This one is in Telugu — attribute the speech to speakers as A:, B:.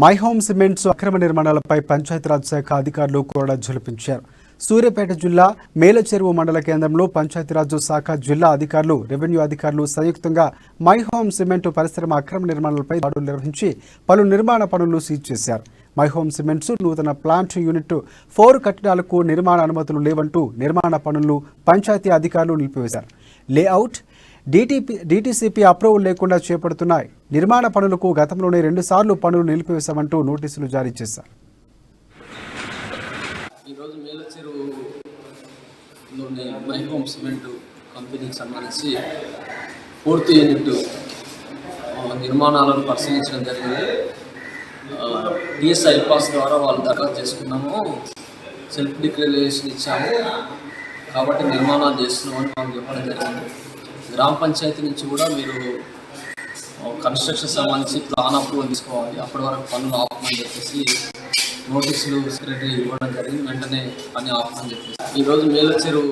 A: మై హోమ్ సిమెంట్స్ అక్రమ నిర్మాణాలపై పంచాయతీరాజ్ శాఖ అధికారులు కూడా ఝుళిపించారు. సూర్యాపేట జిల్లా మేలచెరువు మండల కేంద్రంలో పంచాయతీరాజ్ శాఖ జిల్లా అధికారులు, రెవెన్యూ అధికారులు సంయుక్తంగా మై హోమ్ సిమెంట్ పరిశ్రమ అక్రమ నిర్మాణాలపై దాడులు నిర్వహించి పలు నిర్మాణ పనులు సీజ్ చేశారు. మై హోమ్ సిమెంట్స్ నూతన ప్లాంట్ యూనిట్ 4 కట్టడాలకు నిర్మాణ అనుమతులు లేవంటూ నిర్మాణ పనులు పంచాయతీ అధికారులు నిలిపివేశారు. లేఅవుట్ డీటీసీపీ అప్రూవల్ లేకుండా చేపడుతున్న నిర్మాణ పనులకు గతంలోనే 2 సార్లు పనులు నిలిపివేశామంటూ నోటీసులు జారీ చేశారు.
B: ఈరోజు మేలచెరువులోని మై హోమ్ సిమెంట్ కంపెనీకి సంబంధించి 4th యూనిట్ నిర్మాణాలను పరిశీలించడం జరిగింది. టీఎస్ఐ పాస్ ద్వారా వాళ్ళు దరఖాస్తు చేసుకున్నాము, సెల్ఫ్ డిక్లరేషన్ ఇచ్చాము, కాబట్టి నిర్మాణాలు చేస్తున్నామని మాకు చెప్పడం జరిగింది. గ్రామ పంచాయతీ నుంచి కూడా మీరు కన్స్ట్రక్షన్ సంబంధించి ప్లాన్ అప్రూవల్ తీసుకోవాలి, అప్పటి వరకు పనులు ఆపమని చెప్పేసి నోటీసులు సెక్రటరీ ఇవ్వడం జరిగింది. వెంటనే పని ఆపమని చెప్పేసి ఈరోజు మేలచెరువు